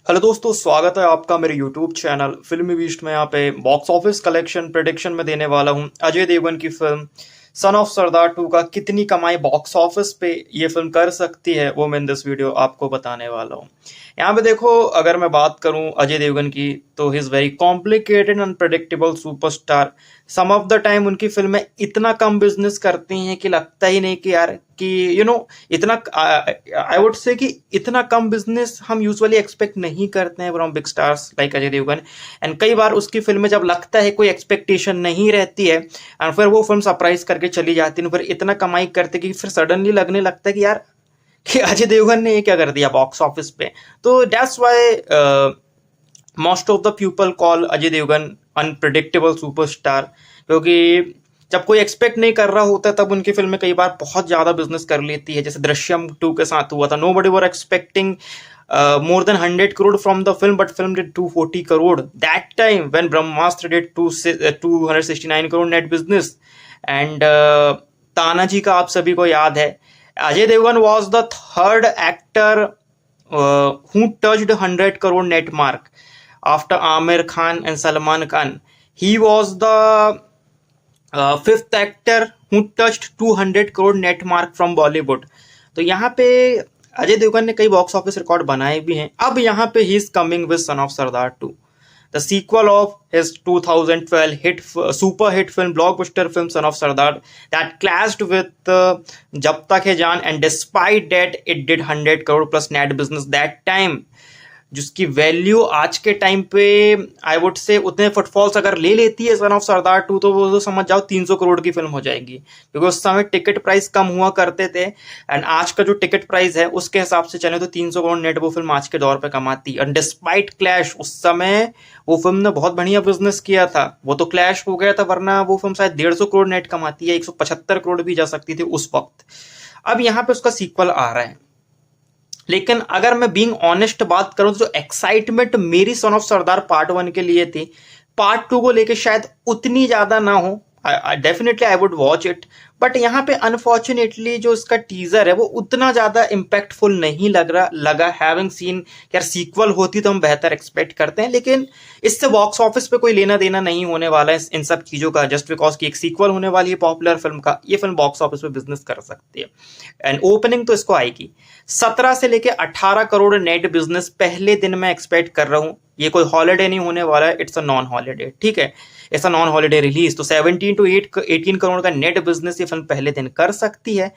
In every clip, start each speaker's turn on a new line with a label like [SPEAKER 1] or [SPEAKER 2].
[SPEAKER 1] Hello दोस्तों, स्वागत है आपका मेरे यूट्यूब चैनल फिल्मी बीस्ट में। यहाँ पे बॉक्स ऑफिस कलेक्शन प्रेडिक्शन में देने वाला हूँ। अजय देवगन की फिल्म सन ऑफ सरदार 2 का कितनी कमाई बॉक्स ऑफिस पे ये फिल्म कर सकती है वो मैं इन दिस वीडियो आपको बताने वाला हूँ। यहाँ पे देखो, अगर मैं बात करूँ अजय देवगन की तो he is very complicated unpredictable superstar. Some of the time उनकी फिल्में इतना कम बिजनेस करती हैं कि लगता ही नहीं कि यार कि इतना आई वुड से कि इतना कम बिजनेस हम यूजुअली एक्सपेक्ट नहीं करते हैं from big stars like Ajay Devgn. And कई बार उसकी फिल्में जब लगता है कोई एक्सपेक्टेशन नहीं रहती है एंड फिर वो फिल्म सरप्राइज करके चली जाती है, फिर इतना कमाई करते कि फिर सडनली लगने लगता है कि यार कि अजय देवगन ने ये क्या कर दिया बॉक्स ऑफिस पे। तो that's why most of the people call Ajay Devgn unpredictable superstar, क्योंकि जब कोई एक्सपेक्ट नहीं कर रहा होता तब उनकी फिल्में कई बार बहुत ज्यादा बिजनेस कर लेती है। जैसे दृश्यम 2 के साथ हुआ था। Nobody were expecting more than 100 crore from the film, but film did 240 crore that time when Brahmastra did 269 crore net business. And Tanaji का आप सभी को याद है। Ajay Devgan was the third actor who touched 100 crore net mark after Amir Khan and Salman Khan. He was the fifth actor who touched 200 crore net mark from Bollywood. तो यहाँ पे अजय देवगन ने कई बॉक्स ऑफिस रिकॉर्ड बनाए भी हैं। अब यहाँ पे he is coming with son of Sardaar 2, the sequel of his 2012 hit super hit film blockbuster film son of Sardaar that clashed with Jab Tak Hai Jaan, and despite that it did 100 crore plus net business that time, जिसकी वैल्यू आज के time पे I would say उतने footfalls अगर ले लेती है सन ऑफ सरदार 2 तो वो तो समझ जाओ 300 करोड़ की फिल्म हो जाएगी, क्योंकि उस समय टिकट प्राइस कम हुआ करते थे। एंड आज का जो टिकट प्राइस है उसके हिसाब से चले तो 300 करोड़ नेट वो फिल्म आज के दौर पे कमाती। और डिस्पाइट क्लैश उस समय वो फिल्म ने बहुत बढ़िया बिजनेस किया था। वो तो क्लैश हो गया था, वरना वो फिल्म शायद 150 करोड़ नेट कमाती है, 175 करोड़ भी जा सकती थी उस वक्त। अब यहाँ पे उसका सीक्वल आ रहा है, लेकिन अगर मैं बीइंग ऑनेस्ट बात करूं तो जो एक्साइटमेंट मेरी सन ऑफ सरदार पार्ट 1 के लिए थी, पार्ट 2 को लेके शायद उतनी ज्यादा ना हो। Definitely I would watch it, but यहाँ पे अनफॉर्चुनेटली जो इसका टीजर है वो उतना ज्यादा इम्पैक्टफुल नहीं लगा हैविंग सीन। यार सीक्वल होती तो हम बेहतर एक्सपेक्ट करते हैं, लेकिन इससे बॉक्स ऑफिस पे कोई लेना देना नहीं होने वाला है इन सब चीजों का। जस्ट बिकॉज की एक सीक्वल होने वाली है पॉपुलर फिल्म का, ये फिल्म बॉक्स ऑफिस पे बिजनेस कर सकती है। एंड ओपनिंग तो इसको आएगी 17 से लेके 18 करोड़ नेट बिजनेस पहले दिन में एक्सपेक्ट कर रहा हूं। ये कोई हॉलिडे नहीं होने वाला है, इट्स अ नॉन हॉलिडे, ठीक है, ऐसा नॉन हॉलिडे रिलीज। तो 17 to 18 करोड़ का नेट बिजनेस ये फिल्म पहले दिन कर सकती है।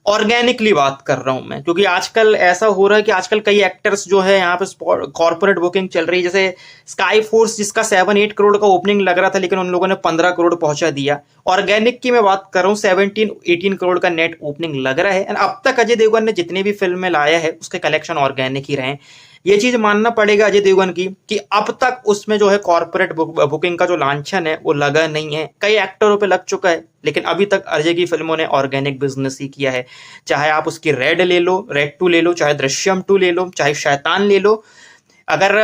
[SPEAKER 1] ऑर्गेनिकली बात कर रहा हूं मैं, क्योंकि आजकल ऐसा हो रहा है कि आजकल कई एक्टर्स जो है यहाँ पे कॉर्पोरेट बुकिंग चल रही है। जैसे स्काई फोर्स जिसका 7-8 करोड़ का ओपनिंग लग रहा था, लेकिन उन लोगों ने 15 करोड़ पहुंचा दिया। ऑर्गेनिक की मैं बात कर रहा हूँ, 17-18 करोड़ का नेट ओपनिंग लग रहा है। एंड अब तक अजय देवगन ने जितने भी फिल्में लाया है उसके कलेक्शन ऑर्गेनिक ही रहे। ये चीज मानना पड़ेगा अजय देवगन की कि अब तक उसमें जो है कॉर्पोरेट बुकिंग का जो लांछन है वो लगा नहीं है। कई एक्टरों पे लग चुका है, लेकिन अभी तक अजय की फिल्मों ने ऑर्गेनिक बिजनेस ही किया है। चाहे आप उसकी रेड ले लो, रेड 2 ले लो, चाहे दृश्यम 2 ले लो, चाहे शैतान ले लो। अगर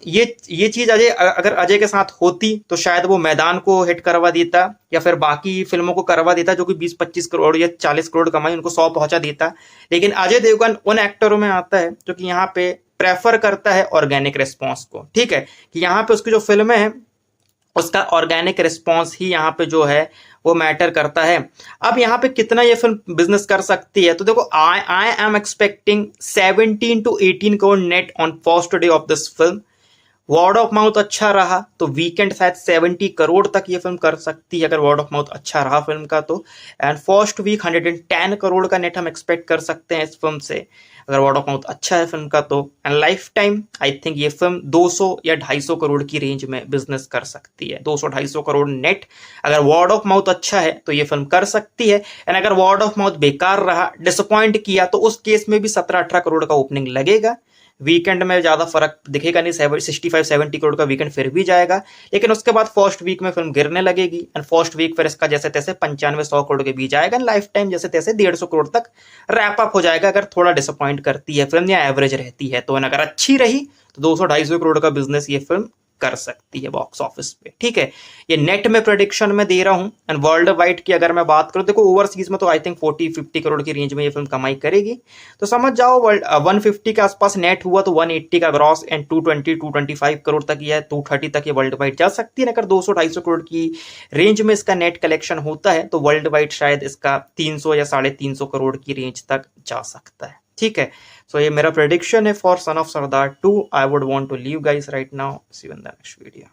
[SPEAKER 1] ये चीज अगर अजय के साथ होती तो शायद वो मैदान को हिट करवा देता या फिर बाकी फिल्मों को करवा देता जो कि 20-25 करोड़ या 40 करोड़ कमाई, उनको 100 पहुंचा देता। लेकिन अजय देवगन उन एक्टरों में आता है जो कि यहाँ पे प्रेफर करता है ऑर्गेनिक रिस्पॉन्स को, ठीक है, कि यहाँ पे उसकी जो फिल्में हैं उसका ऑर्गेनिक रिस्पॉन्स ही यहाँ पे जो है वो मैटर करता है। अब यहाँ पे कितना ये फिल्म बिजनेस कर सकती है, तो देखो I am expecting 17 to 18 crore net on first day of this film. Word of mouth अच्छा रहा तो वीकेंड शायद 70 करोड़ तक ये फिल्म कर सकती है, अगर वर्ड ऑफ माउथ अच्छा रहा फिल्म का तो। एंड फर्स्ट वीक 110 करोड़ का नेट हम एक्सपेक्ट कर सकते हैं इस फिल्म से, अगर वर्ड ऑफ माउथ अच्छा है फिल्म का तो। And life time I think ये फिल्म 200 या 250 करोड़ की रेंज में बिजनेस कर सकती है। 200-250 करोड़ नेट अगर वर्ड ऑफ माउथ अच्छा है तो ये फिल्म कर सकती है। एंड अगर वर्ड ऑफ माउथ बेकार रहा, डिसअपॉइंट किया, तो उस केस में भी 17-18 करोड़ का ओपनिंग लगेगा। वीकेंड में ज्यादा फर्क दिखेगा नहीं, 65-70 करोड़ का वीकेंड फिर भी जाएगा, लेकिन उसके बाद फर्स्ट वीक में फिल्म गिरने लगेगी। एंड फर्स्ट वीक फिर इसका जैसे तैसे 95-100 करोड़ के बीच आएगा। लाइफ टाइम जैसे तैसे 150 करोड़ तक रैप अप हो जाएगा, अगर थोड़ा डिसअपॉइंट करती है फिल्म या एवरेज रहती है तो। अगर अच्छी रही तो 200-250 करोड़ का बिजनेस ये फिल्म कर सकती है बॉक्स ऑफिस पे। ठीक है, ये नेट में प्रेडिक्शन में दे रहा हूं। एंड वर्ल्ड वाइड की अगर मैं बात करूं, देखो ओवरसीज में तो आई थिंक 40-50 करोड़ की रेंज में ये फिल्म कमाई करेगी। तो समझ जाओ 150 के आसपास नेट हुआ तो 180 का ग्रॉस एंड 220-225 करोड़ तक या 230 तक ये वर्ल्ड वाइड जा सकती है। अगर 200-250 करोड़ की रेंज में इसका नेट कलेक्शन होता है तो वर्ल्ड वाइड शायद इसका 300 या 350 करोड़ की रेंज तक जा सकता है। ठीक है, सो ये मेरा प्रेडिक्शन है for son of Sardaar 2। I would want to leave guys right now, see you in the next video.